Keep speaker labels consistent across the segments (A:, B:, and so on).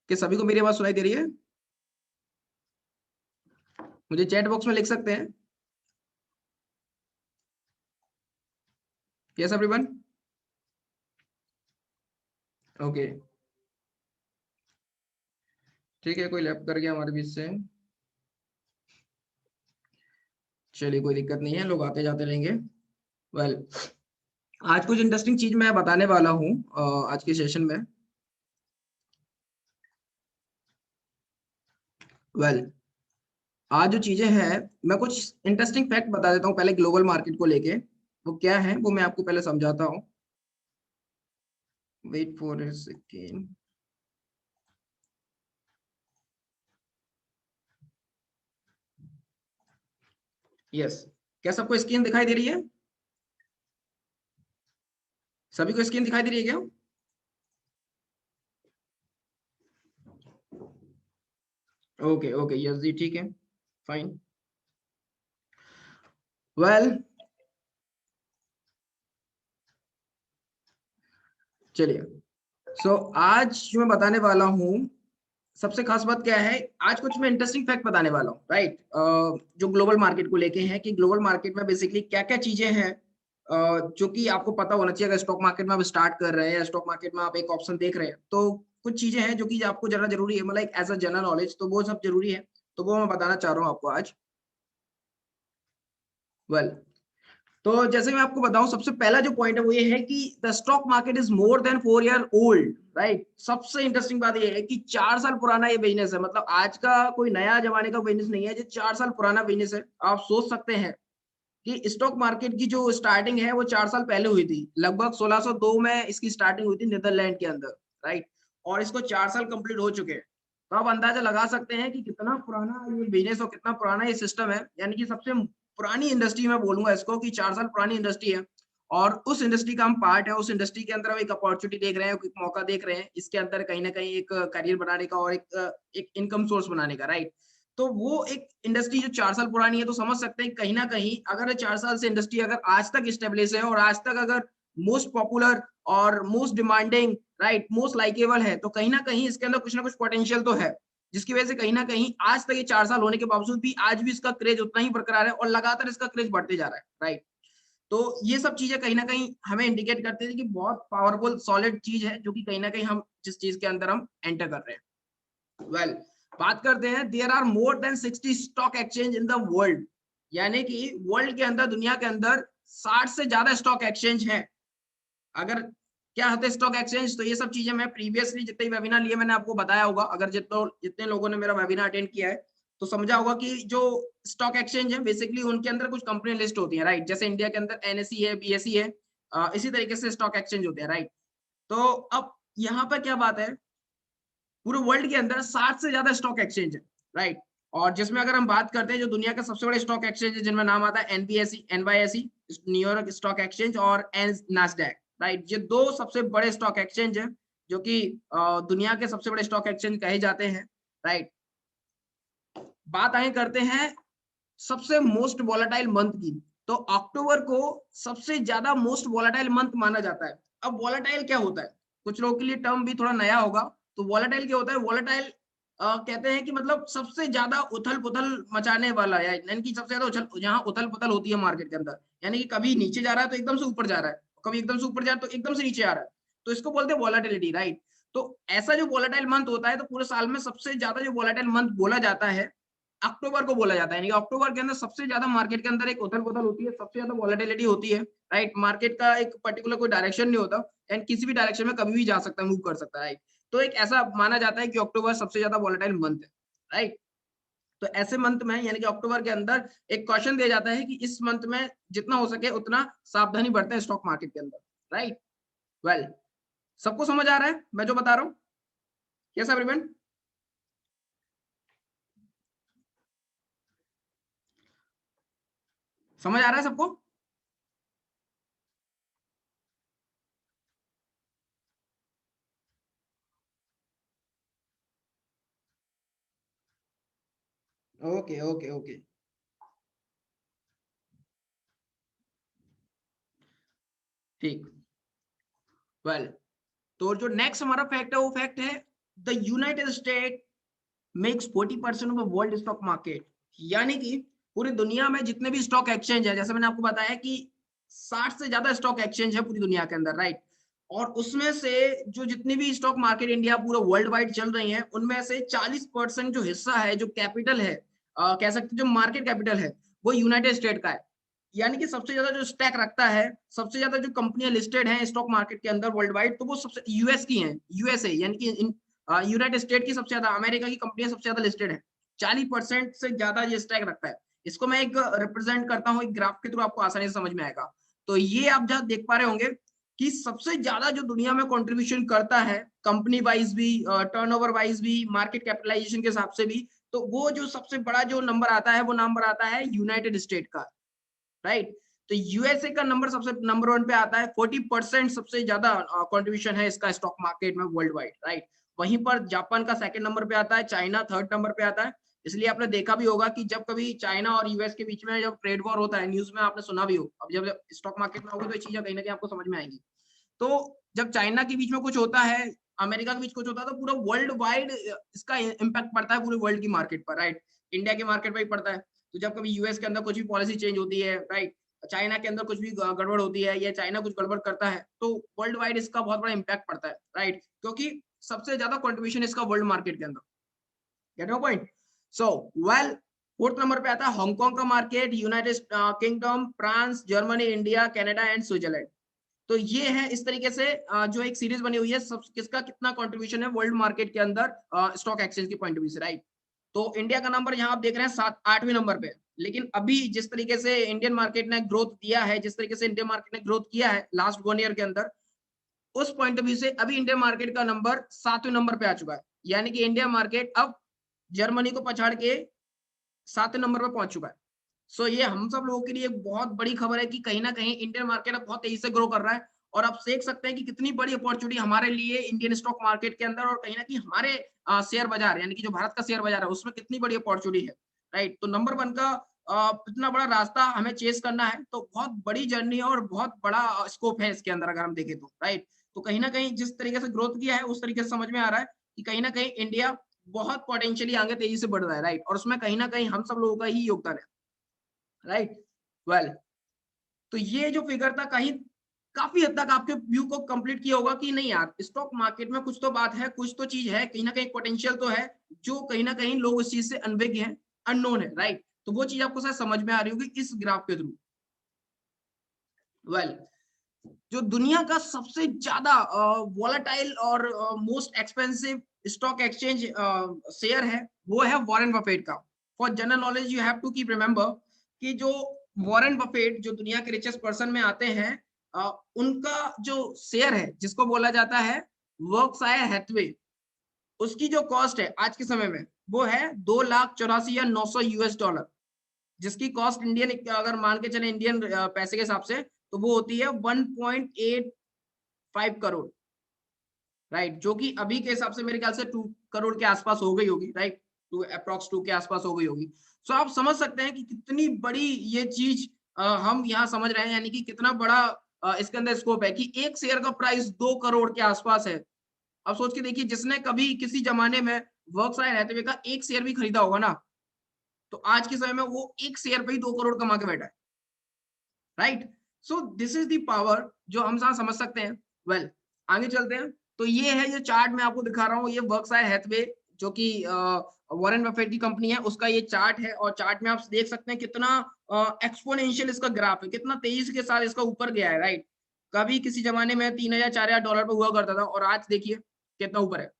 A: कि सभी को मेरी आवाज सुनाई दे रही है? मुझे चैट बॉक्स में लिख सकते हैं। Yes everyone? ओके, ठीक है, कोई लैप कर गया हमारे बीच से। चलिए, कोई दिक्कत नहीं है, लोग आते जाते रहेंगे। वेल, आज कुछ इंटरेस्टिंग चीज मैं बताने वाला हूँ आज के सेशन में। वेल, आज जो चीजें हैं, मैं कुछ इंटरेस्टिंग फैक्ट बता देता हूँ पहले ग्लोबल मार्केट को लेके। वो क्या है वो मैं आपको पहले समझाता हूँ। Wait for a second. Yes, क्या सबको स्क्रीन दिखाई दे रही है? सभी को स्क्रीन दिखाई दे रही है क्या? ओके ओके, यस जी, ठीक है, फाइन। वेल, चलिए, आज जो मैं बताने वाला हूँ, सबसे खास बात क्या है, आज कुछ मैं इंटरेस्टिंग फैक्ट बताने वाला हूँ, राइट। जो ग्लोबल मार्केट को लेके हैं कि ग्लोबल मार्केट में बेसिकली क्या क्या चीजें हैं जो कि आपको पता होना चाहिए। अगर स्टॉक मार्केट में आप स्टार्ट कर रहे हैं या स्टॉक मार्केट में आप एक ऑप्शन देख रहे हैं, तो कुछ चीजें हैं जो कि आपको जरा जरूरी है, मतलब एज अ जनरल नॉलेज, तो वो सब जरूरी है। तो वो मैं बताना चाह रहा हूँ आपको आज। वेल, तो जैसे मैं आपको बताऊं, सबसे पहला जो पॉइंट है वो ये है कि the stock market is more than 4 year old, right. सबसे इंटरेस्टिंग बात ये है कि 4 साल पुराना ये बिजनेस है। मतलब आज का कोई नया जमाने का बिजनेस नहीं है, जो 4 साल पुराना बिजनेस है। आप सोच सकते हैं कि स्टॉक मार्केट की जो स्टार्टिंग है वो 4 साल पहले हुई थी। लगभग 1602 में इसकी स्टार्टिंग हुई थी नीदरलैंड के अंदर, राइट। और इसको 4 साल कंप्लीट हो चुके हैं। तो आप अंदाजा लगा सकते हैं कि कितना पुराना ये बिजनेस और कितना पुराना ये सिस्टम है। यानी कि सबसे पुरानी इंडस्ट्री मैं बोलूंगा इसको, कि 4 साल पुरानी इंडस्ट्री है। और उस इंडस्ट्री का हम पार्ट है। उस इंडस्ट्री के अंदर हम एक अपॉर्चुनिटी देख रहे हैं, एक मौका देख रहे हैं इसके अंदर, कहीं ना कहीं एक करियर बनाने का और एक इनकम सोर्स बनाने का, राइट। तो वो एक इंडस्ट्री जो 4 साल पुरानी है, तो समझ सकते हैं कहीं ना कहीं अगर 4 साल से इंडस्ट्री अगर आज तक स्टेब्लिश है और आज तक अगर मोस्ट पॉपुलर और most demanding, right, most likeable है, तो कहीं ना कहीं इसके अंदर कुछ ना कुछ पोटेंशियल तो है। जिसकी वजह से कहीं ना कहीं आज तक ये 4 साल होने के बावजूद भी आज भी इसका क्रेज उतना ही बरकरार है और लगातार इसका क्रेज बढ़ते जा रहा है, राइट। तो ये सब चीजें कहीं ना कहीं हमें इंडिकेट करती है कि बहुत पावरफुल सॉलिड चीज है, जो कि कहीं ना कहीं हम जिस चीज के अंदर हम एंटर कर रहे हैं। वेल, बात करते हैं, there are more than 60 stock exchange in the world. यानी कि वर्ल्ड के अंदर, दुनिया के अंदर 60 से ज्यादा स्टॉक एक्सचेंज है। अगर क्या होते हैं स्टॉक एक्सचेंज, तो ये सब चीजें मैं प्रीवियसली जितने वेबिनार लिए मैंने आपको बताया होगा। अगर जितने लोगों ने मेरा वेबिनार अटेंड किया है, तो समझा होगा कि जो स्टॉक एक्सचेंज है बेसिकली उनके अंदर कुछ कंपनी लिस्ट होती है, राइट। जैसे इंडिया के अंदर एनएसई है, बीएसई है, इसी तरीके से स्टॉक एक्सचेंज होते हैं, राइट। तो अब यहाँ पर क्या बात है, पूरे वर्ल्ड के अंदर 60 से ज्यादा स्टॉक एक्सचेंज है, राइट। और जिसमें अगर हम बात करते हैं जो दुनिया के सबसे बड़े स्टॉक एक्सचेंज है, जिनमें नाम आता है एनबीएसई, एनवाईएसई, न्यूयॉर्क स्टॉक एक्सचेंज और नास्डैक, राइट। ये दो सबसे बड़े स्टॉक एक्सचेंज है जो कि दुनिया के सबसे बड़े स्टॉक एक्सचेंज कहे जाते हैं, राइट। बात आगे करते हैं सबसे मोस्ट वॉलेटाइल मंथ की। तो अक्टूबर को सबसे ज्यादा मोस्ट वॉलेटाइल मंथ माना जाता है। अब वॉलेटाइल क्या होता है, कुछ लोगों के लिए टर्म भी थोड़ा नया होगा। तो वॉलेटाइल क्या होता है, वॉलेटाइल कहते हैं कि मतलब सबसे ज्यादा उथल पुथल मचाने वाला है, यानी कि सबसे ज्यादा उछल, जहां उथल पुथल होती है मार्केट के अंदर। यानी कि कभी नीचे जा रहा है तो एकदम से ऊपर जा रहा है, कभी एकदम से ऊपर जा रहा है तो एकदम से नीचे आ रहा है। तो इसको बोलते हैं वॉलेटिलिटी, राइट। तो ऐसा जो वॉलेटाइल मंथ होता है, तो पूरे साल में सबसे ज्यादा जो वॉलेटाइल मंथ बोला जाता है, अक्टूबर को बोला जाता है। यानी कि अक्टूबर के अंदर सबसे ज्यादा मार्केट के अंदर एक उथल पुथल होती है, सबसे ज्यादा वॉलेटिलिटी होती है, राइट। मार्केट का एक पर्टिकुलर कोई डायरेक्शन नहीं होता, एंड किसी भी डायरेक्शन में कभी भी जा सकता है, मूव कर सकता है, राइट। तो एक ऐसा माना जाता है कि अक्टूबर सबसे ज्यादा वॉलेटाइल मंथ है, राइट। तो ऐसे मंथ में, यानी कि अक्टूबर के अंदर, एक क्वेश्चन दिया जाता है कि इस मंथ में जितना हो सके उतना सावधानी बरतें स्टॉक मार्केट के अंदर, राइट। वेल, सबको समझ आ रहा है मैं जो बता रहा हूँ? Yes everyone? समझ आ रहा है सबको? ओके ओके ओके, ठीक। वेल, तो जो नेक्स्ट हमारा फैक्ट है वो फैक्ट है the United state makes 40% of the world stock market, यानी कि पूरी दुनिया में जितने भी स्टॉक एक्सचेंज है, जैसे मैंने आपको बताया कि 60 से ज्यादा स्टॉक एक्सचेंज है पूरी दुनिया के अंदर, राइट। और उसमें से जो जितनी भी स्टॉक मार्केट इंडिया पूरा वर्ल्ड वाइड चल रही है, उनमें से 40% जो हिस्सा है, जो कैपिटल है, कह सकते जो मार्केट कैपिटल है, वो यूनाइटेड स्टेट का है। यानी कि सबसे ज्यादा जो स्टैक रखता है, सबसे ज्यादा जो कंपनियां लिस्टेड हैं स्टॉक मार्केट के अंदर वर्ल्ड वाइड, तो वो सबसे यूएस की हैं, यूएसए, यानी कि यूनाइटेड स्टेट की सबसे ज्यादा, अमेरिका की कंपनियां सबसे ज्यादा लिस्टेड है। 40% से ज्यादा ये स्टैक रखता है। इसको मैं एक रिप्रेजेंट करता हूँ एक ग्राफ के थ्रू, आपको आसानी से समझ में आएगा। तो ये आप जहां देख पा रहे होंगे कि सबसे ज्यादा जो दुनिया में कंट्रीब्यूशन करता है, कंपनी वाइज भी, टर्नओवर वाइज भी, मार्केट कैपिटलाइजेशन के हिसाब से भी, तो वो जो सबसे बड़ा जो नंबर आता है, वो नंबर आता है यूनाइटेड स्टेट का, राइट। तो यूएसए का नंबर सबसे नंबर 1 पे आता है, 40% सबसे ज्यादा कंट्रीब्यूशन है इसका स्टॉक मार्केट में वर्ल्ड वाइड, राइट। वहीं पर जापान का सेकंड नंबर पे आता है, चाइना थर्ड नंबर पे आता है। इसलिए आपने देखा भी होगा कि जब कभी चाइना और यूएस के बीच में जब ट्रेड वॉर होता है, न्यूज में आपने सुना भी हो, अब जब स्टॉक मार्केट में होगा तो ये चीजें कहीं ना कहीं आपको समझ में आएंगी। तो जब चाइना के बीच में कुछ होता है, अमेरिका के बीच कुछ होता है, तो पूरा वर्ल्ड वाइड इसका इम्पैक्ट पड़ता है पूरे वर्ल्ड की मार्केट पर, राइट। इंडिया की मार्केट पर ही पड़ता है। तो जब कभी यूएस के अंदर कुछ भी पॉलिसी चेंज होती है, राइट, चाइना के अंदर कुछ भी गड़बड़ होती है, या चाइना कुछ गड़बड़ करता है, तो वर्ल्ड वाइड इसका बहुत बड़ा इम्पैक्ट पड़ता है, राइट, क्योंकि सबसे ज्यादा कंट्रीब्यूशन इसका वर्ल्ड मार्केट के अंदर। Get your point? So well, fourth number पे आता है हांगकांग का market, United kingdom, France, Germany, India, Canada and Switzerland. तो ये है इस तरीके से जो एक सीरीज बनी हुई है, सब किसका कितना कंट्रीब्यूशन है वर्ल्ड मार्केट के अंदर स्टॉक एक्सचेंज की पॉइंट ऑफ व्यू से, राइट। तो इंडिया का नंबर यहाँ आप देख रहे हैं 8वें नंबर पे। लेकिन अभी जिस तरीके से इंडियन मार्केट ने ग्रोथ दिया है, जिस तरीके से इंडियन मार्केट ने ग्रोथ किया है लास्ट 1 ईयर के अंदर, उस पॉइंट ऑफ व्यू से अभी इंडियन मार्केट का नंबर 7वें नंबर पे आ चुका है। यानी कि इंडिया मार्केट अब जर्मनी को पछाड़ के 7वें नंबर पर पहुंच चुका है। सो ये हम सब लोगों के लिए एक बहुत बड़ी खबर है कि कहीं ना कहीं इंडियन मार्केट अब बहुत तेजी से ग्रो कर रहा है। और आप देख सकते हैं कि कितनी बड़ी अपॉर्चुनिटी हमारे लिए इंडियन स्टॉक मार्केट के अंदर, और कहीं ना कहीं हमारे शेयर बाजार, यानी कि जो भारत का शेयर बाजार है, उसमें कितनी बड़ी अपॉर्चुनिटी है, राइट। तो नंबर 1 का इतना बड़ा रास्ता हमें चेस करना है, तो बहुत बड़ी जर्नी है और बहुत बड़ा स्कोप है इसके अंदर अगर हम देखें तो, राइट। तो कहीं ना कहीं जिस तरीके से ग्रोथ किया है, उस तरीके से समझ में आ रहा है कि कहीं ना कहीं इंडिया बहुत पोटेंशियली आगे तेजी से बढ़ रहा है, राइट। और उसमें कहीं ना कहीं हम सब लोगों का ही योगदान है, राइट। वेल, तो ये जो फिगर था कहीं काफी हद तक आपके व्यू को कंप्लीट किया होगा कि नहीं यार, स्टॉक मार्केट में कुछ तो बात है, कुछ तो चीज है, कहीं ना कहीं पोटेंशियल तो है, जो कहीं ना कहीं लोग उस चीज से अनभिज्ञ हैं, अननोन है, राइट। तो वो चीज आपको शायद समझ में आ रही होगी इस ग्राफ के थ्रू। वेल, जो दुनिया का सबसे ज्यादा वॉलेटाइल और most expensive stock exchange share है, वो है वॉरेन बफेट का। For general knowledge you have to keep remember कि जो वॉरेन बफेट जो दुनिया के रिचेस्ट पर्सन में आते हैं, उनका जो शेयर है, जिसको बोला जाता है वर्कशायर हैथवे, उसकी जो कॉस्ट है आज के समय में, वो है 2,84,000 या 900 यूएस डॉलर, जिसकी कॉस्ट इंडियन अगर मान के चले इंडियन पैसे के हिसाब से, तो वो होती है 1.85 करोड़, राइट। जो कि अभी के हिसाब से मेरे ख्याल से 2 करोड़ के आसपास हो गई होगी, राइट। टू अप्रॉक्स 2 के आसपास हो गई होगी। सो आप समझ सकते हैं कि कितनी बड़ी ये चीज हम यहाँ समझ रहे हैं, यानी कि कितना बड़ा इसके अंदर स्कोप है कि एक शेयर का प्राइस 2 करोड़ के आसपास है। अब सोच के देखिए, जिसने कभी किसी जमाने में वर्कशायर हैथवे का एक शेयर भी खरीदा होगा ना, तो आज के समय में वो एक शेयर पे ही 2 करोड़ कमा के बैठा है, right. So this is the power जो हम समझ सकते हैं। वेल, आगे चलते हैं। तो ये है, ये चार्ट मैं आपको दिखा रहा हूँ, ये वर्कशायर हैथवे जो कि वॉरेन बफेट की कंपनी है, उसका ये चार्ट है। और चार्ट में आप देख सकते हैं कितना एक्सपोनेंशियल इसका ग्राफ है, कितना तेजी के साथ इसका ऊपर गया है, राइट। कभी किसी जमाने में 3,000 4,000 डॉलर पर हुआ करता था, और आज देखिए कितना ऊपर है,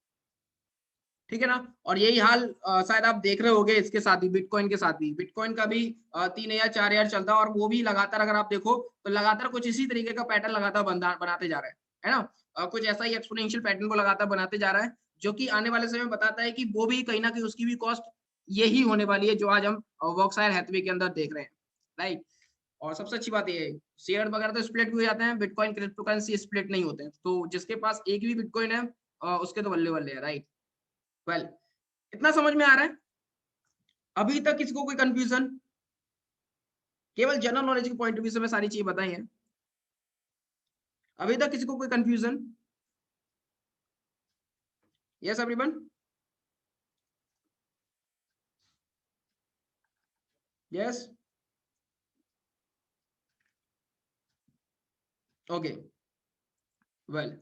A: ठीक है ना। और यही हाल शायद आप देख रहे होंगे इसके साथ भी, बिटकॉइन के साथ भी। बिटकॉइन का भी 3,000 4,000 चलता है, और वो भी लगातार अगर आप देखो तो लगातार कुछ इसी तरीके का पैटर्न लगातार बनाते जा रहा है ना। कुछ ऐसा ही एक्सपोनेंशियल पैटर्न को लगातार बनाते जा रहा है, जो कि आने वाले समय में बताता है कि वो भी कहीं ना कहीं उसकी भी कॉस्ट यही होने वाली है जो आज हम वर्कशायर हैथवे के अंदर देख रहे हैं, राइट। और सबसे अच्छी बात ये है, शेयर वगैरह तो स्प्लिट भी हो जाते हैं, बिटकॉइन क्रिप्टो करेंसी स्प्लिट नहीं होते हैं। तो जिसके पास एक भी बिटकॉइन है उसके तो बल्ले बल्ले है, राइट। वेल, इतना समझ में आ रहा है? अभी तक किसी को कोई कंफ्यूजन? केवल जनरल नॉलेज के पॉइंट ऑफ व्यू से मैं सारी चीजें बताई हैं। अभी तक किसी को कोई confusion? Yes everyone, yes, okay, well,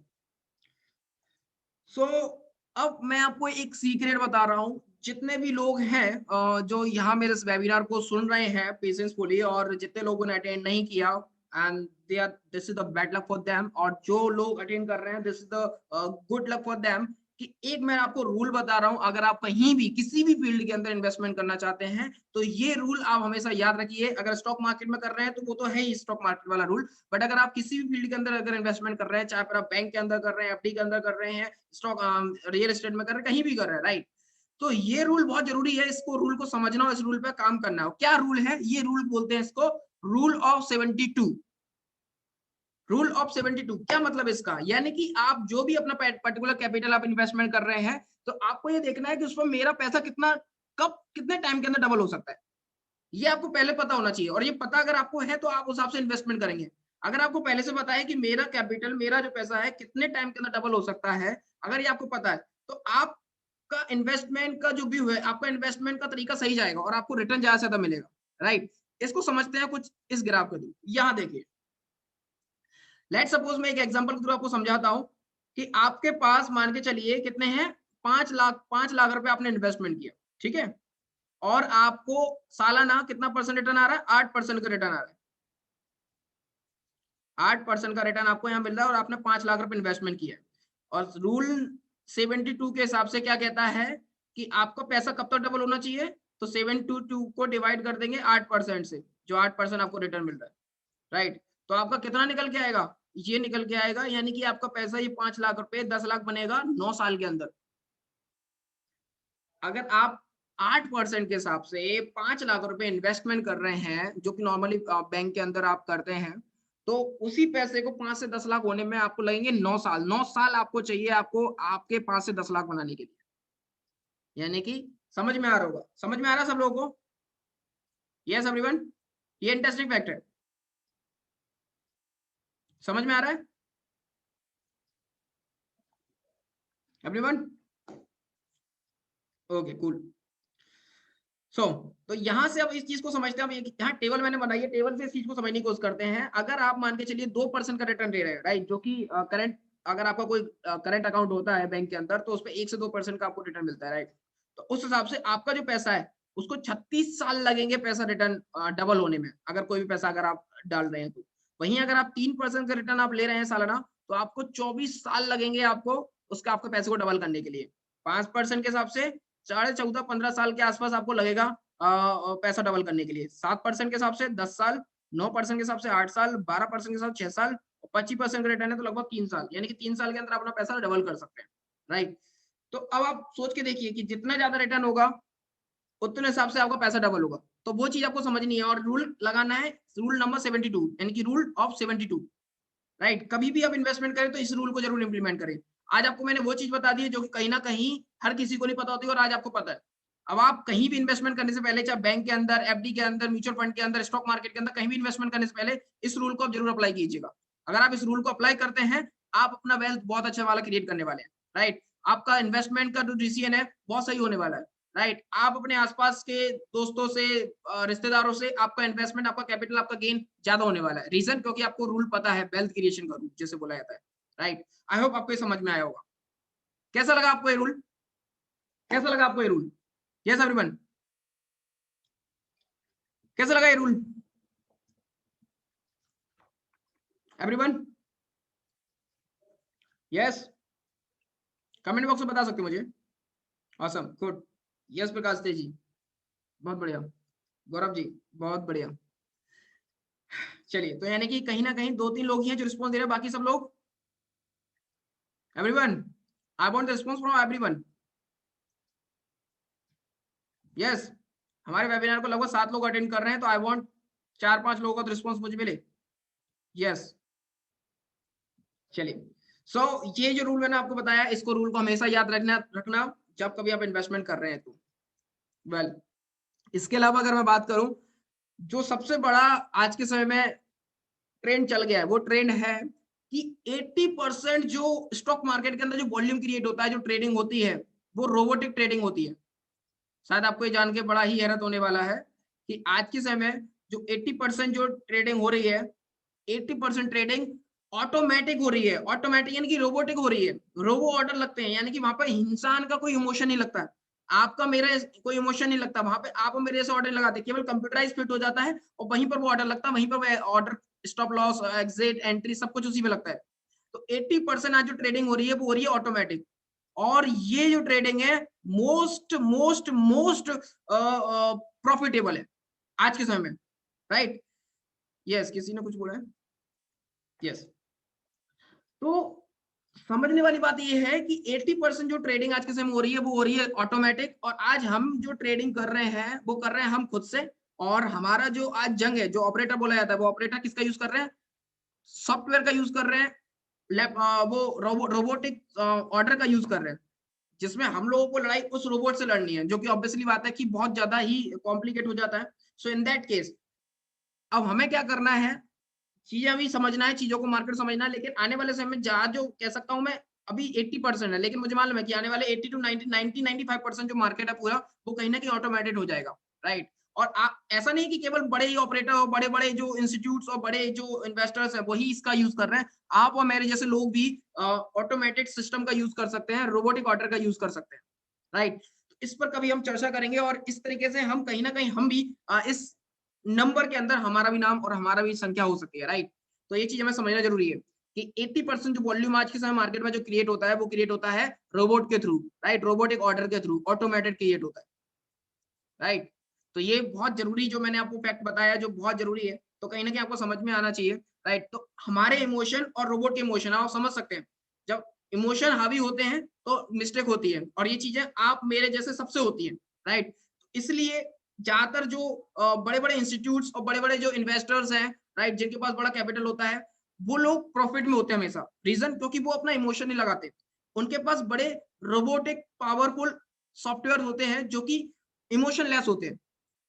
A: so अब मैं आपको एक सीक्रेट बता रहा हूँ। जितने भी लोग हैं जो यहाँ मेरे इस वेबिनार को सुन रहे हैं पेशेंसफुली, और जितने लोगों ने अटेंड नहीं किया, and they are, this is the bad luck for them, और जो लोग अटेंड कर रहे हैं this is the good luck for them, कि एक मैं आपको रूल बता रहा हूँ। अगर आप कहीं भी किसी भी फील्ड के अंदर इन्वेस्टमेंट करना चाहते हैं तो ये रूल आप हमेशा याद रखिए। अगर स्टॉक मार्केट में कर रहे हैं तो वो तो है ही स्टॉक मार्केट वाला रूल, बट अगर आप किसी भी फील्ड के अंदर अगर इन्वेस्टमेंट कर रहे हैं, चाहे फिर आप बैंक के अंदर कर रहे हैं, एफडी के अंदर कर रहे हैं, स्टॉक रियल एस्टेट में कर रहे हैं, कहीं भी कर रहे हैं, राइट, तो ये रूल बहुत जरूरी है। इसको रूल को समझना और इस रूल पे काम करना हो। क्या रूल है ये? रूल बोलते हैं इसको रूल ऑफ 72। रूल ऑफ 72 क्या मतलब इसका? यानी कि आप जो भी अपना पर्टिकुलर कैपिटल आप इन्वेस्टमेंट कर रहे हैं, तो आपको ये देखना है कि उस पर मेरा पैसा कितना, कब, कितने टाइम के अंदर डबल हो सकता है। ये आपको पहले पता होना चाहिए, और ये पता अगर आपको है तो आप उस हिसाब से इन्वेस्टमेंट करेंगे। अगर आपको पहले से पता है कि मेरा कैपिटल, मेरा जो पैसा है कितने टाइम के अंदर डबल हो सकता है, अगर ये आपको पता है, तो आपका इन्वेस्टमेंट का जो व्यू है, आपका इन्वेस्टमेंट का तरीका सही जाएगा और आपको रिटर्न ज्यादा से ज्यादा मिलेगा, राइट। इसको समझते हैं कुछ इस ग्राफ के थ्रू। यहाँ देखिए, लेट सपोज मैं एक एग्जांपल के थ्रू आपको समझाता हूं कि आपके पास मान के चलिए कितने हैं, 5 लाख रुपए आपने इन्वेस्टमेंट किया, ठीक है, और आपको सालाना कितना परसेंट रिटर्न आ रहा है? 8% का रिटर्न आ रहा है। 8% का रिटर्न आपको यहाँ मिल रहा है और आपने 5 लाख रुपए इन्वेस्टमेंट किया है। और रूल 72 के हिसाब से क्या कहता है कि आपका पैसा कब तक डबल होना चाहिए? तो 72 को डिवाइड कर देंगे 8% से, जो 8% आपको रिटर्न मिल रहा है, राइट। तो आपका कितना निकल के आएगा? ये निकल के आएगा, यानी कि आपका पैसा ये 5 लाख रुपए 10 लाख बनेगा 9 साल के अंदर। अगर आप 8% के हिसाब से 5 लाख रुपए इन्वेस्टमेंट कर रहे हैं, जो कि नॉर्मली बैंक के अंदर आप करते हैं, तो उसी पैसे को 5 से 10 लाख होने में आपको लगेंगे 9 साल। 9 साल आपको चाहिए, आपको आपके 5 से 10 लाख बनाने के लिए। यानी कि समझ में आ रहा होगा, समझ में आ रहा है सब लोगों को? यस एवरीवन, ये इंटरेस्टिंग फैक्ट है, समझ में आ रहा है एवरीवन? Okay cool. सो तो यहां से अब इस चीज को समझते हैं। अब यहाँ टेबल मैंने बनाई है, टेबल से इस चीज को समझने की कोशिश करते हैं। अगर आप मान के चलिए 2% का रिटर्न दे रहे हैं, राइट, जो कि करंट, अगर आपका कोई करंट अकाउंट होता है बैंक के अंदर, तो उस पर 1 से 2% का आपको रिटर्न मिलता है, राइट। तो उस हिसाब से आपका जो पैसा है उसको 36 साल लगेंगे पैसा रिटर्न डबल होने में, अगर कोई भी पैसा अगर आप डाल रहे हैं तो। वहीं अगर आप 3% का रिटर्न आप ले रहे हैं सालाना, तो आपको 24 साल लगेंगे आपको उसका, आपके पैसे को डबल करने के लिए। 5% के हिसाब से 14-15 साल के आसपास आपको लगेगा पैसा डबल करने के लिए। 7% के हिसाब से 10 साल, 9% के हिसाब से 8 साल, 12% के हिसाब से 6 साल, 25% का रिटर्न है तो लगभग 3 साल, यानी कि 3 साल के अंदर अपना पैसा डबल कर सकते हैं, राइट। तो अब आप सोच के देखिए कि जितना ज्यादा रिटर्न होगा उतने हिसाब से आपका पैसा डबल होगा। तो वो चीज आपको समझनी है और रूल लगाना है, रूल नंबर 72, यानी कि रूल ऑफ 72, राइट। कभी भी आप इन्वेस्टमेंट करें तो इस रूल को जरूर इंप्लीमेंट करें। आज आपको मैंने वो चीज बता दी है जो कि कहीं ना कहीं हर किसी को नहीं पता होती, और आज आपको पता है। अब आप कहीं भी इन्वेस्टमेंट करने से पहले, चाहे बैंक के अंदर, एफडी के अंदर, म्यूचुअल फंड के अंदर, स्टॉक मार्केट के अंदर, कहीं भी इन्वेस्टमेंट करने से पहले इस रूल को आप जरूर अप्लाई कीजिएगा। अगर आप इस रूल को अप्लाई करते हैं, आप अपना वेल्थ बहुत अच्छा वाला क्रिएट करने वाले हैं, राइट। आपका इन्वेस्टमेंट का जो डिसीजन है बहुत सही होने वाला है, राइट। आप अपने आसपास के दोस्तों से, रिश्तेदारों से आपका इन्वेस्टमेंट, आपका कैपिटल, आपका गेन ज्यादा होने वाला है। रीजन क्योंकि आपको रूल पता है, वेल्थ क्रिएशन का रूल जैसे बोला जाता है, राइट। आई होप आपको ये समझ में आया होगा। कैसा लगा आपको ये रूल? कैसा लगा आपको ये रूल? यस एवरीवन, कैसा लगा ये rule everyone? Yes, comment box में बता सकते मुझे। Awesome, good. यस प्रकाश तेज जी, बहुत बढ़िया। गौरव जी, बहुत बढ़िया। चलिए, तो यानी कि कहीं ना कहीं 2-3 लोग ही हैं जो रिस्पॉन्स दे रहे हैं, बाकी सब लोग everyone, I want the response from everyone. Yes, हमारे वेबिनार को लगभग 7 लोग अटेंड कर रहे हैं, तो आई वांट 4-5 लोगों का तो रिस्पॉन्स मुझे मिले। यस, चलिए। सो ये जो रूल मैंने आपको बताया, इसको रूल को हमेशा याद रखना जब कभी आप इन्वेस्टमेंट कर रहे हैं तो। वेल, इसके अलावा अगर मैं बात करूं, जो सबसे बड़ा आज के समय में ट्रेंड चल गया है, वो ट्रेंड है कि 80% जो स्टॉक मार्केट के अंदर जो वॉल्यूम क्रिएट होता है, जो ट्रेडिंग होती है, वो रोबोटिक ट्रेडिंग होती है। शायद आपको ये जान के बड़ा ही हैरत होने वाला है कि आज के समय में जो 80% जो ट्रेडिंग हो रही है, 80% ट्रेडिंग ऑटोमेटिक हो रही है। ऑटोमेटिक यानी कि रोबोटिक हो रही है। रोबो ऑर्डर लगते हैं, यानी कि वहां पर इंसान का कोई इमोशन नहीं लगता, आपका मेरा कोई इमोशन नहीं लगता। वहां पे आप और मेरे जैसे ऑर्डर लगाते, केवल कंप्यूटराइज फिट हो जाता है और वहीं पर वो ऑर्डर लगता है, वहीं पर order, stop loss, exit, entry, सब कुछ उसी में लगता है। तो 80% आज जो ट्रेडिंग हो रही है वो हो रही है ऑटोमेटिक। और ये जो ट्रेडिंग है मोस्ट मोस्ट मोस्ट प्रॉफिटेबल है आज के समय में, राइट? यस, किसी ने कुछ बोला है? यस। तो समझने वाली बात ये है कि 80% जो ट्रेडिंग आज के समय हो रही है वो हो रही है ऑटोमेटिक। और आज हम जो ट्रेडिंग कर रहे हैं वो कर रहे हैं हम खुद से। और हमारा जो आज जंग है, जो ऑपरेटर बोला जाता है, वो ऑपरेटर किसका यूज कर रहे हैं? सॉफ्टवेयर का यूज कर रहे हैं। वो रोबोटिक ऑर्डर का यूज कर रहे हैं, जिसमें हम लोगों को लड़ाई उस रोबोट से लड़नी है, जो कि ऑब्वियसली बात है कि बहुत ज्यादा ही कॉम्प्लिकेट हो जाता है। सो इन दैट केस अब हमें क्या करना है, चीजें अभी समझना है, चीजों को मार्केट समझना है। लेकिन आने वाले समय में जहाँ जो कह सकता हूँ मैं, अभी 80% है, लेकिन मुझे मालूम है कि आने वाले 80 टू 95% जो मार्केट है पूरा, वो कहीं ना कहीं ऑटोमेटेड हो जाएगा, राइट? और ऐसा नहीं कि केवल बड़े ही ऑपरेटर और बड़े बड़े जो इंस्टीट्यूट्स और बड़े जो इन्वेस्टर्स है वही इसका यूज कर रहे हैं। आप और मेरे जैसे लोग भी ऑटोमेटेड सिस्टम का यूज कर सकते हैं, रोबोटिक ऑर्डर का यूज कर सकते हैं, राइट? तो इस पर कभी हम चर्चा करेंगे और इस तरीके से हम कहीं ना कहीं हम भी इस नंबर के अंदर हमारा भी नाम और हमारा भी संख्या हो सकती है, राइट? तो ये चीज हमें समझना जरूरी है कि 80% जो वॉल्यूम आज के समय मार्केट में जो क्रिएट होता है वो क्रिएट होता है रोबोट के थ्रू, राइट? रोबोटिक ऑर्डर के थ्रू ऑटोमेटेड क्रिएट होता है, राइट? तो ये बहुत जरूरी जो मैंने आपको फैक्ट बताया, जो बहुत जरूरी है, तो कहीं ना कहीं आपको समझ में आना चाहिए, राइट? तो हमारे इमोशन और रोबोट के इमोशन आप समझ सकते हैं, जब इमोशन हावी होते हैं तो मिस्टेक होती है, और ये चीजें आप मेरे जैसे सबसे होती है, राइट? इसलिए ज्यादातर जो बड़े बड़े इंस्टीट्यूट्स और बड़े बड़े जो इन्वेस्टर्स हैं, राइट, जिनके पास बड़ा कैपिटल होता है, वो लोग प्रॉफिट में होते हैं हमेशा। रीजन, क्योंकि वो अपना इमोशन नहीं लगाते, उनके पास बड़े रोबोटिक पावरफुल सॉफ्टवेयर होते हैं जो कि इमोशन लेस होते हैं,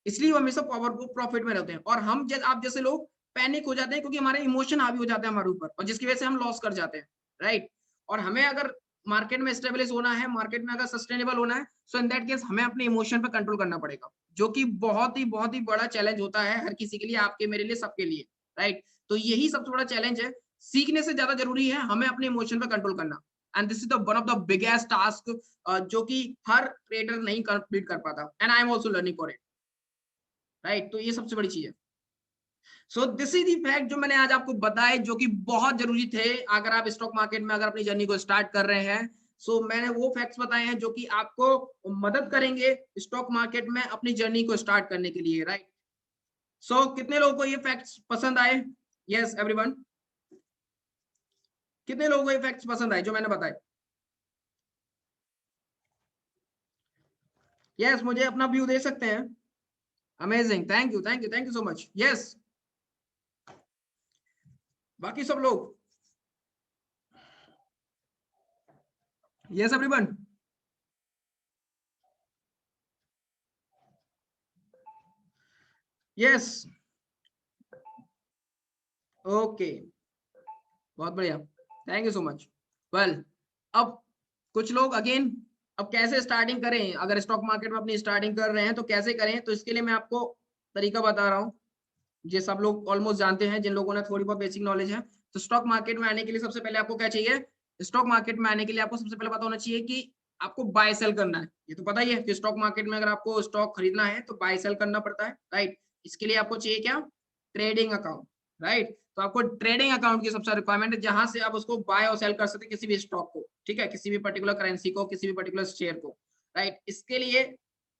A: इसलिए वो हमेशा पावरफुल प्रॉफिट में रहते हैं। और हम आप जैसे लोग पैनिक हो जाते हैं क्योंकि हमारे इमोशन हावी हो जाते हैं हमारे ऊपर, और जिसकी वजह से हम लॉस कर जाते हैं, राइट? और हमें अगर मार्केट में स्टेबलिश होना है, मार्केट में अगर सस्टेनेबल होना है, सो इन दैट केस हमें अपने इमोशन पर कंट्रोल करना पड़ेगा, जो कि बहुत ही बड़ा चैलेंज होता है हर किसी के लिए, आपके मेरे लिए, सबके लिए, राइट? तो यही सबसे बड़ा चैलेंज है। सीखने से ज्यादा जरूरी है हमें अपने इमोशन पर कंट्रोल करना। And this is the one of the biggest task जो कि हर ट्रेडर नहीं कंप्लीट कर पाता, and I am also learning for it, right? तो ये सबसे बड़ी चीज है। So this is the fact जो मैंने आज आपको बताए, जो कि बहुत जरूरी थे अगर आप स्टॉक मार्केट में अगर अपनी जर्नी को स्टार्ट कर रहे हैं। सो मैंने वो फैक्ट्स बताए हैं जो कि आपको मदद करेंगे स्टॉक मार्केट में अपनी जर्नी को स्टार्ट करने के लिए, राइट? सो कितने लोगों को ये फैक्ट्स पसंद आए? यस एवरीवन, कितने लोगों को ये फैक्ट्स पसंद आए जो मैंने बताए? यस, मुझे अपना व्यू दे सकते हैं। Amazing, thank you, thank you, thank you so much. Yes, बाकी सब लोग? Yes everyone? यस, ओके, बहुत बढ़िया, thank you so much. Well, अब कुछ लोग अगेन, अब कैसे स्टार्टिंग करें, अगर स्टॉक मार्केट में अपनी स्टार्टिंग कर रहे हैं तो कैसे करें, तो इसके लिए मैं आपको तरीका बता रहा हूँ। ये सब लोग ऑलमोस्ट जानते हैं, जिन लोगों ने थोड़ी बहुत बेसिक नॉलेज है। तो स्टॉक मार्केट में आने के लिए सबसे पहले आपको क्या चाहिए? स्टॉक मार्केट में आने के लिए आपको सबसे पहले पता होना चाहिए कि आपको बाय सेल करना है। ये तो पता ही है कि स्टॉक मार्केट में अगर आपको स्टॉक खरीदना है तो बाय सेल करना पड़ता है, राइट? इसके लिए आपको चाहिए क्या? Trading account, right? तो आपको ट्रेडिंग अकाउंट की सबसे रिक्वायरमेंट है, जहां से आप उसको बाय और सेल कर सकते हैं किसी भी स्टॉक को, ठीक है? किसी भी पर्टिकुलर करेंसी को, किसी भी पर्टिकुलर शेयर को, राइट? इसके लिए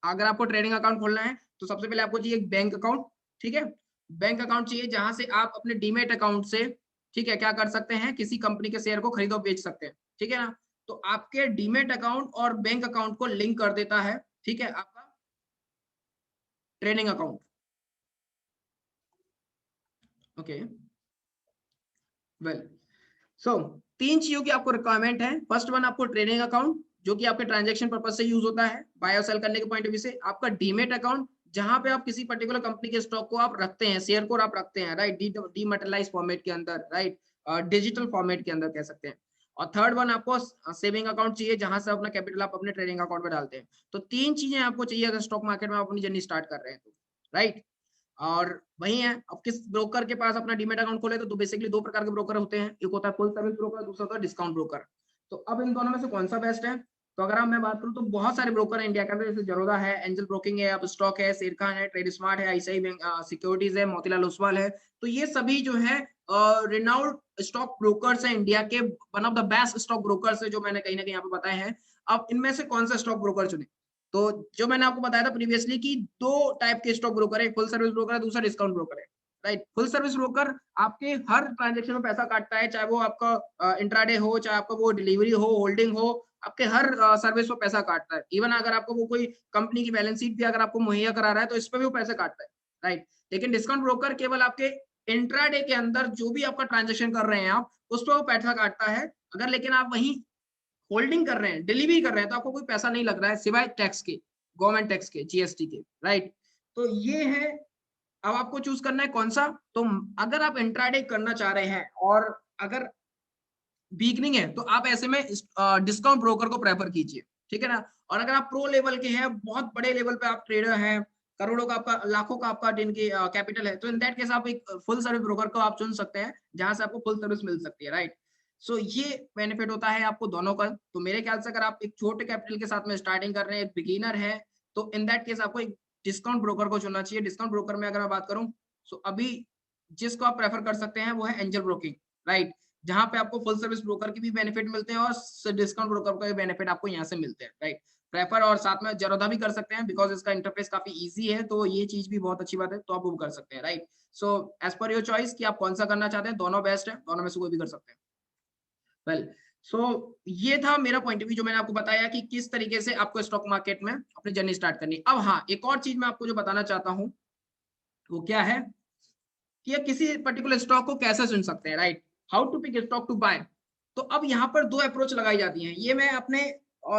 A: अगर आपको ट्रेडिंग अकाउंट खोलना है तो सबसे पहले आपको चाहिए एक बैंक अकाउंट, ठीक है? बैंक अकाउंट चाहिए जहां से आप अपने डीमेट अकाउंट से, ठीक है, क्या कर सकते हैं, किसी कंपनी के शेयर को खरीद और बेच सकते हैं, ठीक है ना? तो आपके डीमेट अकाउंट और बैंक अकाउंट को लिंक कर देता है, ठीक है, आपका ट्रेडिंग अकाउंट। ओके, वेल, सो तीन चीजों की आपको रिक्वायरमेंट है। फर्स्ट वन, आपको ट्रेडिंग अकाउंट जो कि आपके ट्रांजैक्शन पर्पज से यूज होता है, बाय और सेल करने के पॉइंट ऑफ व्यू से। आपका डीमेट अकाउंट जहां पे आप किसी पर्टिकुलर कंपनी के स्टॉक को आप रखते हैं, शेयर को आप रखते हैं, राइट? डीमैटेरियलाइज फॉर्मेट के अंदर, राइट? डिजिटल फॉर्मेट के अंदर कह सकते हैं। और थर्ड वन आपको सेविंग अकाउंट चाहिए जहां से अपना कैपिटल आप अपने ट्रेडिंग अकाउंट में डालते हैं। तो 3 चीजें आपको चाहिए अगर स्टॉक मार्केट में आप अपनी जर्नी स्टार्ट कर रहे हैं तो, राइट। और वही है, अब किस ब्रोकर के पास अपना डीमेट अकाउंट खोले तो बेसिकली 2 प्रकार के ब्रोकर होते हैं, एक होता है फुल सर्विस ब्रोकर, दूसरा होता है डिस्काउंट ब्रोकर। तो अब इन दोनों में से कौन सा बेस्ट है? तो अगर मैं बात करूं तो बहुत सारे ब्रोकर है इंडिया के अंदर, जैसे जरोदा है, एंजल ब्रोकिंग है, अब स्टॉक है, शेरखान है, ट्रेड स्मार्ट है, आईसीआई बैंक सिक्योरिटीज है, मोतीलाल ओसवाल है। तो ये सभी जो है रिनाउंड स्टॉक ब्रोकर्स है इंडिया के, one of the best stock brokers है जो मैंने कहीं ना कहीं यहाँ पे बताए हैं। अब इनमें से कौन सा स्टॉक ब्रोकर चुने? तो जो मैंने आपको बताया था प्रीवियसली कि 2 टाइप के स्टॉक ब्रोकर है, फुल सर्विस ब्रोकर है, दूसरा डिस्काउंट ब्रोकर है, राइट। फुल सर्विस ब्रोकर आपके हर ट्रांजेक्शन में पैसा काटता है, चाहे वो आपका इंट्राडे हो, चाहे आपका वो डिलीवरी हो, होल्डिंग हो, आपके हर सर्विस पर पैसा काटता है। इवन अगर आपको वो कोई कंपनी की बैलेंस शीट भी अगर आपको मुहैया करा रहा है तो इस पर भी वो पैसे काटता है, राइट। लेकिन डिस्काउंट ब्रोकर केवल आपके इंट्राडे के अंदर जो भी आपका ट्रांजेक्शन कर रहे हैं आप, उस पर वो पैसा काटता है। अगर लेकिन आप वहीं होल्डिंग कर रहे हैं, डिलीवरी कर रहे हैं, तो आपको कोई पैसा नहीं लग रहा है सिवाय टैक्स के, गवर्नमेंट टैक्स के, जीएसटी के, राइट। तो ये है, अब आपको चूज करना है कौन सा। तो अगर आप इंट्राडे करना चाह रहे हैं और अगर वीकनिंग है तो आप ऐसे में डिस्काउंट ब्रोकर को प्रेफर कीजिए, ठीक है ना। और अगर आप प्रो लेवल के हैं, बहुत बड़े लेवल पे आप ट्रेडर हैं, करोड़ों का आपका, लाखों का आपका दिन की कैपिटल है, तो इन दैट केस आप एक फुल सर्विस ब्रोकर को आप चुन सकते हैं जहां से आपको फुल सर्विस मिल सकती है, राइट। सो ये बेनिफिट होता है आपको दोनों का। तो मेरे ख्याल से अगर आप एक छोटे कैपिटल के साथ में स्टार्टिंग कर रहे हैं, बिगिनर है, तो इन दैट केस आपको एक डिस्काउंट ब्रोकर को चुनना चाहिए। डिस्काउंट ब्रोकर में अगर मैं बात करूं तो अभी जिसको आप प्रेफर कर सकते हैं वो है एंजल ब्रोकिंग, राइट, जहां पे आपको फुल सर्विस ब्रोकर की भी बेनिफिट मिलते हैं और डिस्काउंट ब्रोकर का भी बेनिफिट आपको यहाँ से मिलते हैं, राइट। प्रेफर और साथ में जरोधा भी कर सकते हैं बिकॉज इसका इंटरफेस काफी इजी है, तो ये चीज भी बहुत अच्छी बात है, तो आप वो कर सकते हैं, right. So as per your choice कि आप कौन सा करना चाहते हैं, दोनों बेस्ट है, दोनों में से कोई भी कर सकते हैं। वेल सो ये था मेरा पॉइंट ऑफ व्यू जो मैंने आपको बताया कि किस तरीके से आपको स्टॉक मार्केट में अपनी जर्नी स्टार्ट करनी। अब हाँ, एक और चीज मैं आपको जो बताना चाहता हूँ वो क्या है कि किसी पर्टिकुलर स्टॉक को कैसे चुन सकते हैं, right, how to pick stock to buy. तो अब यहाँ पर 2 अप्रोच लगाई जाती हैं। ये मैं अपने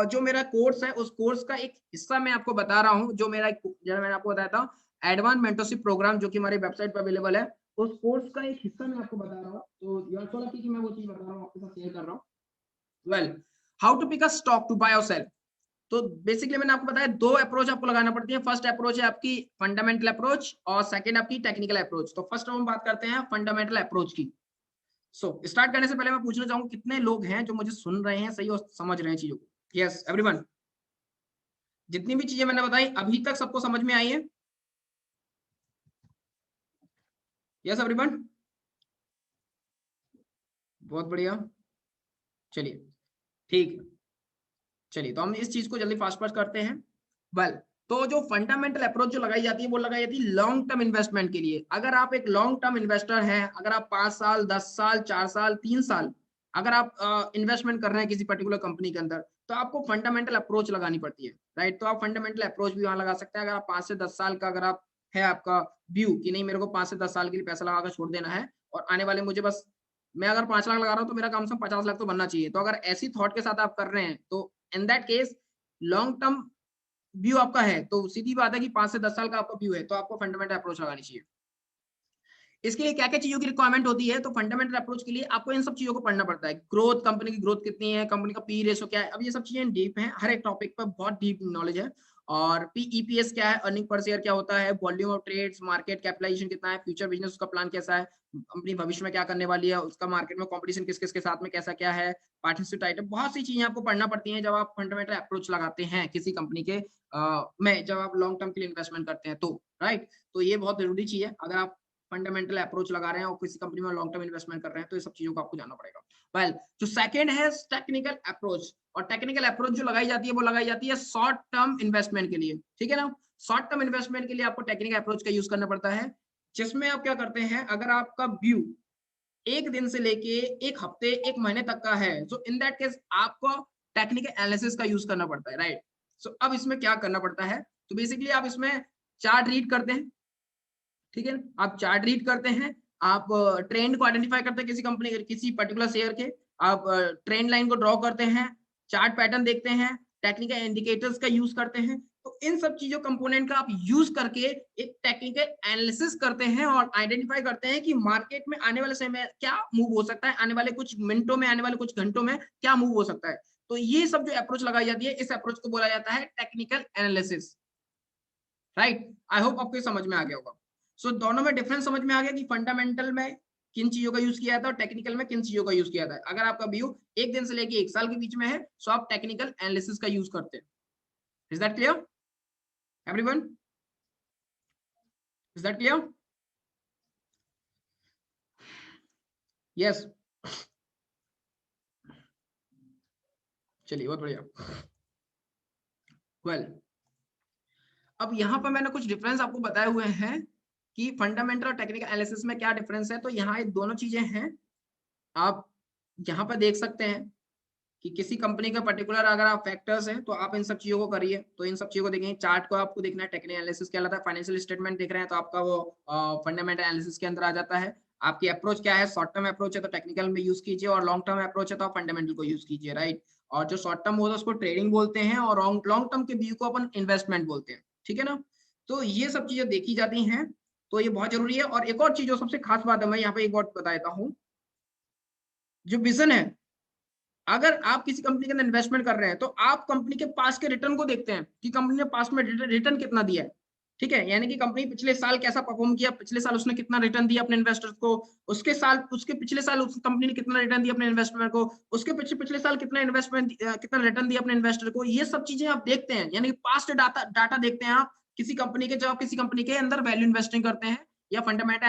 A: जो मेरा कोर्स है उस कोर्स का एक हिस्सा मैं आपको बता रहा हूँ, जो मेरा जो मैंने आपको बताया था एडवांस मेंटरशिप प्रोग्राम जो कि हमारी वेबसाइट पर अवेलेबल है, उस कोर्स का एक हिस्सा मैं आपको बता रहा हूँ। तो यू आर सो लकी कि मैं वो चीज बता रहा हूँ, आपके साथ शेयर कर रहा हूँ। Well, how to pick a stock to buy और सेल। तो बेसिकली मैंने आपको बताया 2 अप्रोच आपको लगाना पड़ती है। फर्स्ट अप्रोच है आपकी फंडामेंटल अप्रोच और सेकंड आपकी टेक्निकल अप्रोच। तो फर्स्ट हम बात करते हैं फंडामेंटल अप्रोच की। स्टार्ट करने से पहले मैं पूछना चाहूंगा कितने लोग हैं जो मुझे सुन रहे हैं सही और समझ रहे हैं चीजों को? यस एवरीवन, जितनी भी चीजें मैंने बताई अभी तक सबको समझ में आई है? यस एवरीवन, बहुत बढ़िया, चलिए ठीक है। चलिए तो हम इस चीज को जल्दी फास्ट फास्ट करते हैं। वेल, तो जो फंडामेंटल अप्रोच जो लगाई जाती है वो लगाई जाती है लॉन्ग टर्म इन्वेस्टमेंट के लिए। अगर आप एक लॉन्ग टर्म इन्वेस्टर हैं, अगर आप 5 साल 10 साल 4 साल 3 साल अगर आप इन्वेस्टमेंट कर रहे हैं किसी पर्टिकुलर कंपनी के अंदर, तो आपको फंडामेंटल अप्रोच लगानी पड़ती है, राइट। तो आप फंडामेंटल अप्रोच भी वहां लगा सकते हैं। अगर आप 5 से 10 साल का अगर आप है आपका व्यू कि नहीं मेरे को 5 से 10 साल के लिए पैसा लगा कर छोड़ देना है और आने वाले मुझे बस, मैं अगर 5 लाख लगा रहा हूँ तो मेरा कम से कम 50 लाख तो बनना चाहिए। तो अगर ऐसी थॉट के साथ आप कर रहे हैं तो in that case long term view आपका है, तो सीधी बात है कि 5 से 10 साल का आपका व्यू है, तो आपको फंडामेंटल अप्रोच लगानी चाहिए। इसके लिए क्या क्या चीजों की रिक्वायरमेंट होती है? तो फंडामेंटल अप्रोच के लिए आपको इन सब चीजों को पढ़ना पड़ता है। ग्रोथ, कंपनी की ग्रोथ कितनी है, कंपनी का पी रेशो क्या है, अब ये सब चीजें डीप हैं, हर एक टॉपिक पर बहुत डीप नॉलेज है। और पीईपीएस क्या है, अर्निंग पर शेयर क्या होता है, volume of trades, market capitalisation कितना है, फ्यूचर बिजनेस उसका प्लान कैसा है, कंपनी भविष्य में क्या करने वाली है, उसका मार्केट में कंपटीशन किस किस के साथ में कैसा क्या है, पार्टनरशिप टाइप, बहुत सी चीजें आपको पढ़ना पड़ती हैं जब आप फंडामेंटल अप्रोच लगाते हैं किसी कंपनी के में, जब आप लॉन्ग टर्म के लिए इन्वेस्टमेंट करते हैं तो, राइट। तो ये बहुत जरूरी चीज है। अगर आप फंडामेंटल अप्रोच लगा रहे हैं और किसी कंपनी में लॉन्ग टर्म इन्वेस्टमेंट कर रहे हैं तो ये सब चीजों को आपको जानना पड़ेगा। वेल, जो सेकंड है टेक्निकल अप्रोच, और टेक्निकल अप्रोच जो लगाई जाती है वो लगाई जाती है शॉर्ट टर्म इन्वेस्टमेंट के लिए, ठीक है ना। शॉर्ट टर्म इन्वेस्टमेंट के लिए आपको टेक्निकल अप्रोच का यूज करना पड़ता है, जिसमें आप क्या करते हैं, अगर आपका व्यू 1 दिन से लेके 1 हफ्ते 1 महीने तक का है, सो इन दैट केस आपको टेक्निकल एनालिसिस का यूज करना पड़ता है, राइट। सो अब इसमें क्या करना पड़ता है, तो बेसिकली आप इसमें चार्ट रीड करते हैं, ठीक है, आप चार्ट रीड करते हैं, आप ट्रेंड को आइडेंटिफाई करते हैं किसी कंपनी किसी पर्टिकुलर शेयर के, आप ट्रेंड लाइन को ड्रॉ करते हैं, चार्ट पैटर्न देखते हैं, टेक्निकल इंडिकेटर्स का यूज करते हैं। तो इन सब चीजों कंपोनेंट का आप यूज करके एक टेक्निकल एनालिसिस करते हैं और आइडेंटिफाई करते हैं कि मार्केट में आने वाले समय में क्या मूव हो सकता है, आने वाले कुछ मिनटों में, आने वाले कुछ घंटों में क्या मूव हो सकता है। तो ये सब जो अप्रोच लगाई जाती है, इस अप्रोच को बोला जाता है technical analysis, right. I hope आपको समझ में आ गया होगा। सो दोनों में डिफरेंस समझ में आ गया कि फंडामेंटल में किन चीजों का यूज किया था और टेक्निकल में किन चीजों का यूज किया था। अगर आपका व्यू 1 दिन से लेके 1 साल के बीच में है, सो आप टेक्निकल एनालिसिस का यूज करते हैं। Is that clear everyone? Is that clear? Yes, चलिए बहुत बढ़िया। वेल, अब यहाँ पर मैंने कुछ डिफरेंस आपको बताए हुए हैं कि फंडामेंटल और टेक्निकल एनालिसिस में क्या डिफरेंस है। तो यहाँ ये दोनों चीजें हैं, आप यहाँ पर देख सकते हैं कि किसी कंपनी का पर्टिकुलर अगर आप फैक्टर्स हैं तो आप इन सब चीजों को करिए। तो इन सब चीजों को देखेंगे, चार्ट को आपको देखना है, टेक्निकल एनालिसिस क्या होता है, फाइनेंशियल स्टेटमेंट देख रहे हैं तो आपका वो फंडामेंटल एनालिसिस के अंदर आ जाता है। आपकी अप्रोच क्या है, शॉर्ट टर्म अप्रोच है तो टेक्निकल में यूज कीजिए, और लॉन्ग टर्म अप्रोच है तो आप फंडामेंटल को यूज कीजिए, राइट। और जो शॉर्ट टर्म होता है उसको ट्रेडिंग बोलते हैं, और लॉन्ग टर्म के व्यू को अपन इन्वेस्टमेंट बोलते हैं, ठीक है ना। तो ये सब चीजें देखी जाती हैं, तो ये बहुत जरूरी है। और एक और चीज जो सबसे खास बात है, मैं यहाँ पे एक बात बता देता हूँ, जो विजन है, अगर आप किसी कंपनी के अंदर इन्वेस्टमेंट कर रहे हैं तो आप कंपनी के पास के रिटर्न को देखते हैं कि कंपनी ने पास में रिटर्न कितना दिया है, ठीक है। यानी कि कंपनी पिछले साल कैसा परफॉर्म किया, पिछले साल उसने कितना रिटर्न दिया अपने इन्वेस्टर्स को, उसके पिछले साल उस कंपनी ने कितना रिटर्न दिया अपने इन्वेस्टमेंट को, उसके पिछले साल कितना कितना रिटर्न दिया अपने इन्वेस्टर को। ये सब चीजें आप देखते हैं, यानी कि पास्ट डाटा देखते हैं आप किसी कंपनी के, जब आप किसी कंपनी के अंदर वैल्यू इन्वेस्टिंग करते हैं या फंडामेंटल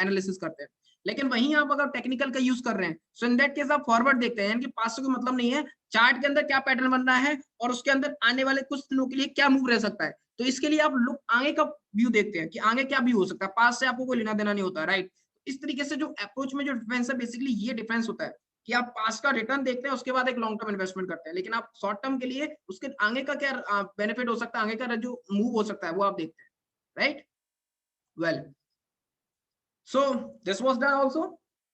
A: एनालिसिस करते हैं। लेकिन वहीं आप अगर टेक्निकल का यूज कर रहे हैं, सो इन दैट केस आप फॉरवर्ड देखते हैं, यानी कि पास से कोई मतलब नहीं है, चार्ट के अंदर क्या पैटर्न बन रहा है और उसके अंदर आने वाले कुछ दिनों के लिए क्या मूव रह सकता है। तो इसके लिए आप लुक आगे का व्यू देखते हैं कि आगे क्या व्यू हो सकता है, पास से आपको कोई लेना देना नहीं होता, राइट। इस तरीके से जो अप्रोच में जो डिफरेंस है, बेसिकली ये डिफरेंस होता है कि आप पास का रिटर्न देखते हैं, उसके बाद एक लॉन्ग टर्म इन्वेस्टमेंट करते हैं, लेकिन आप शॉर्ट टर्म के लिए उसके आगे का क्या बेनिफिट हो सकता है, आगे का जो मूव हो सकता है वो आप देखते हैं, right. Well, so this was done also,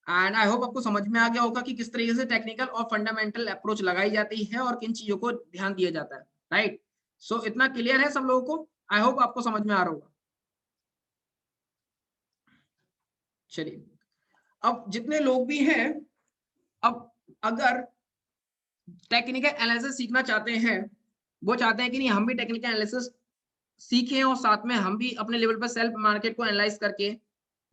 A: and I hope आपको समझ में आ गया होगा कि किस तरीके से टेक्निकल और फंडामेंटल अप्रोच लगाई जाती है और किन चीजों को ध्यान दिया जाता है, राइट। सो इतना क्लियर है सब लोगों को? आई होप आपको समझ में आ रहा होगा। चलिए, अब जितने लोग भी हैं, अब अगर टेक्निकल एनालिसिस सीखना चाहते हैं, वो चाहते हैं कि नहीं हम भी टेक्निकल एनालिसिस सीखें और साथ में हम भी अपने लेवल पर सेल्फ मार्केट को एनालाइज करके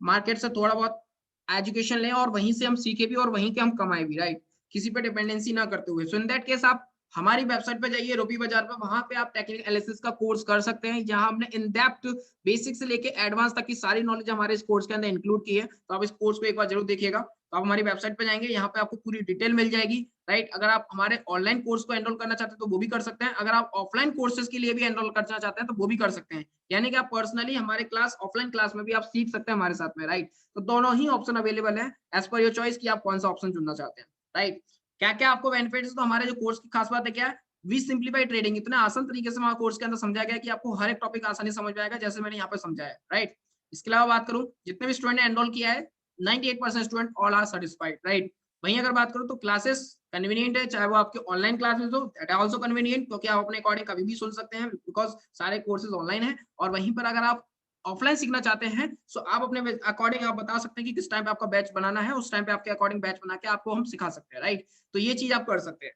A: मार्केट से थोड़ा बहुत एजुकेशन लें और वहीं से हम सीखे भी और वहीं के हम कमाए भी, राइट, किसी पे डिपेंडेंसी ना करते हुए। सो इन दैट केस आप हमारी वेबसाइट पे जाइए, रूपी बाजार पे, वहां पे आप टेक्निकल एनालिसिस का कोर्स कर सकते हैं, जहां हमने इन डेप्थ बेसिक से लेके एडवांस तक की सारी नॉलेज हमारे इस कोर्स के अंदर इंक्लूड की है। तो आप इस कोर्स को एक बार जरूर देखिएगा। तो आप हमारी वेबसाइट पे जाएंगे, यहाँ पे आपको पूरी डिटेल मिल जाएगी, राइट। अगर आप हमारे ऑनलाइन कोर्स को एनरोल करना चाहते हैं तो वो भी कर सकते हैं, अगर आप ऑफलाइन कोर्सेज के लिए भी एनरोल करना चाहते हैं तो वो भी कर सकते हैं, यानी कि आप पर्सनली हमारे क्लास, ऑफलाइन क्लास में भी आप सीख सकते हैं हमारे साथ में, राइट। तो दोनों ही ऑप्शन अवेलेबल है, एज पर योर चॉइस कि आप कौन सा ऑप्शन चुनना चाहते हैं, राइट। क्या क्या आपको बेनिफिट्स, तो हमारे जो कोर्स की खास बात है क्या है, वी सिंप्लीफाई ट्रेडिंग, इतना आसान तरीके से हमारे कोर्स के अंदर समझाया गया कि आपको हर एक टॉपिक आसानी समझ में आएगा, जैसे मैंने यहाँ पे समझाया, राइट। इसके अलावा बात करूं, जितने भी स्टूडेंट ने एनरोल किया है 98% student all are satisfied, right. वहीं अगर बात करूं तो क्लासेस कन्वीनियंट है, चाहे वो आपके ऑनलाइन क्लासेस हो, दैट आर आल्सो कन्वीनियंट, क्योंकि आप अपने अकॉर्डिंग कभी भी सुन सकते हैं, बिकॉज सारे कोर्सेज ऑनलाइन है। और वहीं पर अगर आप ऑफलाइन सीखना चाहते हैं, सो आप अपने अकॉर्डिंग आप बता सकते हैं कि किस टाइम पे आपका बैच बनाना है, उस टाइम पे आपके अकॉर्डिंग बैच बना के आपको हम सिखा सकते हैं, राइट। तो ये चीज आप कर सकते हैं,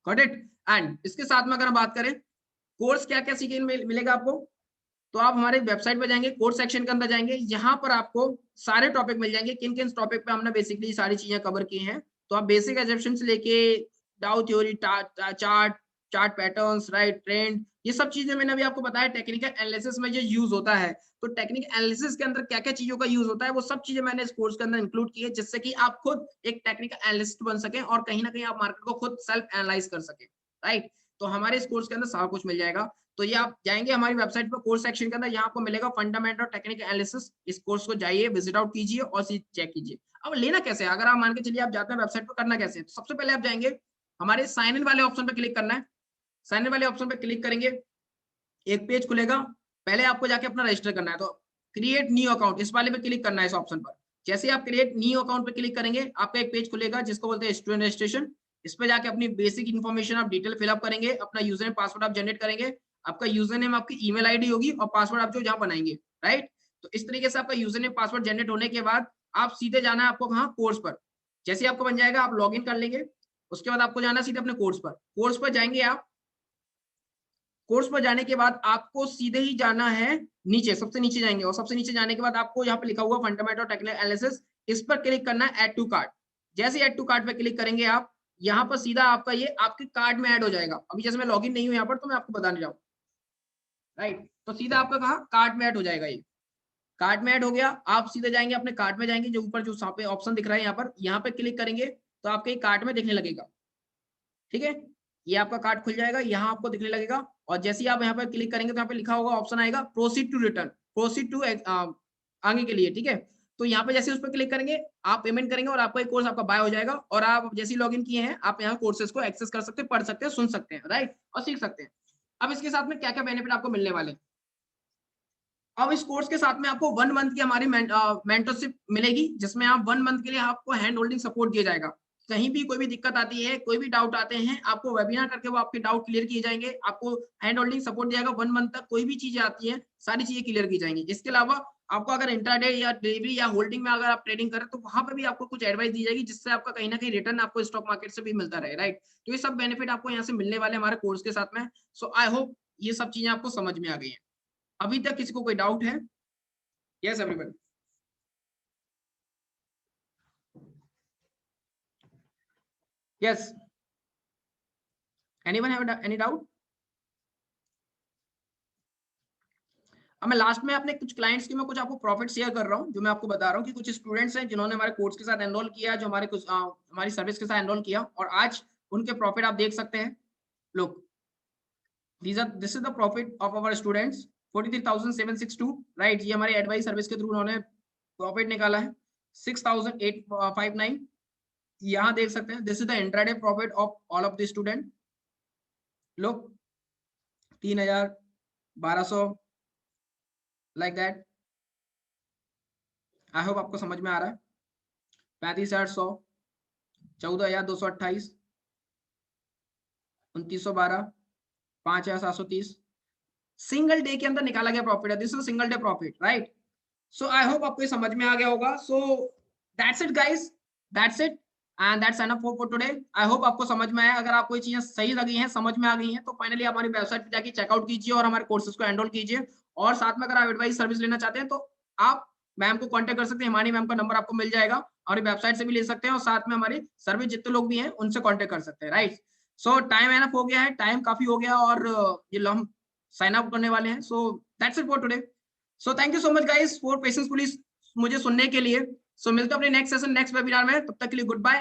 A: गॉट इट। एंड इसके साथ में अगर हम बात करें कोर्स क्या क्या सीखने मिलेगा आपको, तो आप हमारे वेबसाइट पे जाएंगे, कोर्स सेक्शन के अंदर जाएंगे, यहाँ पर आपको सारे टॉपिक मिल जाएंगे, किन किन टॉपिक पे हमने बेसिकली सारी चीजें कवर की हैं। तो आप बेसिक एजम्पशन से लेके डाउ theory, chart patterns, right, trend, ये सब चीजें मैंने अभी आपको बताया टेक्निकल एनालिसिस में जो यूज होता है। तो टेक्निकल एनालिसिस के अंदर क्या क्या चीजों का यूज होता है, वो सब चीजें मैंने इस कोर्स के अंदर इंक्लूड की है, जिससे कि आप खुद एक टेक्निकल एनालिस्ट बन सके और कहीं ना कहीं आप मार्केट को खुद सेल्फ एनालाइज कर सके, राइट। तो हमारे इस कोर्स के अंदर सारा कुछ मिल जाएगा। तो ये आप जाएंगे हमारी वेबसाइट पर, कोर्स सेक्शन के अंदर यहाँ आपको मिलेगा फंडामेंटल टेक्निकल एनालिसिस, इस कोर्स को जाइए, विजिट आउट कीजिए और चेक कीजिए। अब लेना कैसे है, अगर आप मान के चलिए आप जाते हैं वेबसाइट पर, करना कैसे है, तो सबसे पहले आप जाएंगे हमारे साइन इन वाले ऑप्शन पर क्लिक करना है। साइन इन वाले ऑप्शन पर क्लिक करेंगे, एक पेज खुलेगा, पहले आपको जाके अपना रजिस्टर करना है, तो क्रिएट न्यू अकाउंट इस वाले पे क्लिक करना है, इस ऑप्शन पर। जैसे आप क्रिएट न्यू अकाउंट पे क्लिक करेंगे, आपका एक पेज खुलेगा जिसको बोलते हैं स्टूडेंट रजिस्ट्रेशन। इस पे जाके अपनी बेसिक इन्फॉर्मेशन आप डिटेल फिलअप करेंगे, अपना यूजर एंड पासवर्ड आप जनरेट करेंगे, आपका यूजर नेम आपकी ईमेल आईडी होगी और पासवर्ड आप जो जहाँ बनाएंगे, राइट। तो इस तरीके से आपका यूजर नेम पासवर्ड जनरेट होने के बाद आप सीधे जाना है आपको कहाँ, कोर्स पर। जैसे आपको बन जाएगा आप लॉग इन कर लेंगे, उसके बाद आपको जाना सीधे अपने कोर्स पर। कोर्स पर जाएंगे आप, कोर्स पर जाने के बाद आपको सीधे ही जाना है नीचे, सबसे नीचे जाएंगे और सबसे नीचे जाने के बाद आपको यहाँ पे लिखा हुआ फंडामेंटल टेक्निकल एनालिसिस, इस पर क्लिक करना है ऐड टू कार्ट। जैसे ऐड टू कार्ट पे क्लिक करेंगे आप, यहाँ पर सीधा आपका ये आपके कार्ड में ऐड हो जाएगा। अभी जैसे मैं लॉगिन नहीं हूँ यहाँ पर तो मैं आपको बताने जाऊँ, राइट। तो सीधा आपका कहा कार्ड में ऐड हो जाएगा, ये कार्ड में ऐड हो गया। आप सीधे जाएंगे अपने कार्ड में जाएंगे, जो ऊपर जो ऑप्शन दिख रहा है यहाँ पे क्लिक करेंगे तो आपके कार्ड में दिखने लगेगा, ठीक है। ये आपका कार्ड खुल जाएगा, यहाँ आपको दिखने लगेगा और जैसे ही आप यहाँ पे क्लिक करेंगे तो यहाँ पे लिखा होगा ऑप्शन आएगा proceed to return, proceed to आगे के लिए, ठीक है। तो यहाँ पे जैसे उस पर क्लिक करेंगे आप पेमेंट करेंगे और आपका एक कोर्स आपका बाय हो जाएगा और आप जैसे ही लॉगिन किए हैं आप यहाँ कोर्सेज को एक्सेस कर सकते हैं, पढ़ सकते हैं, सुन सकते हैं, राइट, और सीख सकते हैं। अब इसके साथ में क्या क्या बेनिफिट आपको मिलने वाले हैं। अब इस कोर्स के साथ में आपको 1 मंथ की हमारी मेंटरशिप मिलेगी, जिसमें आप 1 मंथ के लिए आपको हैंड होल्डिंग सपोर्ट दिया जाएगा। कहीं भी कोई भी दिक्कत आती है, कोई भी डाउट आते हैं, आपको वेबिनार करके वो आपके डाउट क्लियर किए जाएंगे। आपको हैंड होल्डिंग सपोर्ट दिया जाएगा 1 मंथ तक, कोई भी चीजें आती है सारी चीजें क्लियर की जाएंगी। इसके अलावा आपको अगर इंट्राडे या डिलीवरी या होल्डिंग में अगर आप ट्रेडिंग करें तो वहां पर भी आपको कुछ एडवाइस दी जाएगी, जिससे आपका कहीं ना कहीं रिटर्न आपको स्टॉक मार्केट से भी मिलता रहे, राइट। तो ये सब बेनिफिट आपको यहाँ से मिलने वाले हमारे कोर्स के साथ में। सो आई होप ये सब चीजें आपको समझ में आ गई है। अभी तक किसी को कोई डाउट है? Yes, everybody. Yes. Anyone have any doubt? अब मैं लास्ट में अपने कुछ क्लाइंट्स की मैं कुछ आपको प्रॉफिट शेयर कर रहा हूँ, जो मैं आपको बता रहा हूँ कि कुछ स्टूडेंट्स हैं जिन्होंने हमारे कोर्स के साथ एनरोल किया, जो हमारे कुछ हमारी सर्विस के साथ एनरोल किया और आज उनके प्रॉफिट आप देख सकते हैं। लोग this is the profit of our students 43,762, right. ये हमारी एडवाइस सर्विस के थ्रू उन्होंने प्रॉफिट निकाला है 6,859। यहाँ देख सकते हैं this is the intraday profit of all of the student. लोग 3,1200 लाइक दैट। आई होप आपको समझ में आ रहा है। 35,800, 14,228, 2,912, 5,730 सिंगल डे के अंदर निकाला गया प्रॉफिट है। This is single day profit, right. So I hope आपको समझ में आ गया होगा। So that's it guys, that's it and that's enough for today. I hope आपको समझ में आया। अगर आपको ये चीजें सही लगी हैं, समझ में आ गई हैं, तो फाइनली हमारी वेबसाइट पे जाके चेकआउट कीजिए और हमारे कोर्सेज को एनरोल कीजिए। और साथ में अगर आप एडवाइस सर्विस लेना चाहते हैं तो आप मैम को कांटेक्ट कर सकते हैं। हिमानी मैम का नंबर आपको मिल जाएगा, हमारी वेबसाइट से भी ले सकते हैं और साथ में हमारे सर्विस जितने लोग भी हैं उनसे कांटेक्ट कर सकते हैं, राइट। सो टाइम एनफ हो गया है, टाइम काफी हो गया और ये हम साइन अप करने वाले हैं। So that's it for today. So thank you so much guys for patiencefully मुझे सुनने के लिए। सो मिलते हैं अपने नेक्स्ट सेशन, नेक्स्ट वेबिनार में। तब तक के लिए गुड बाय।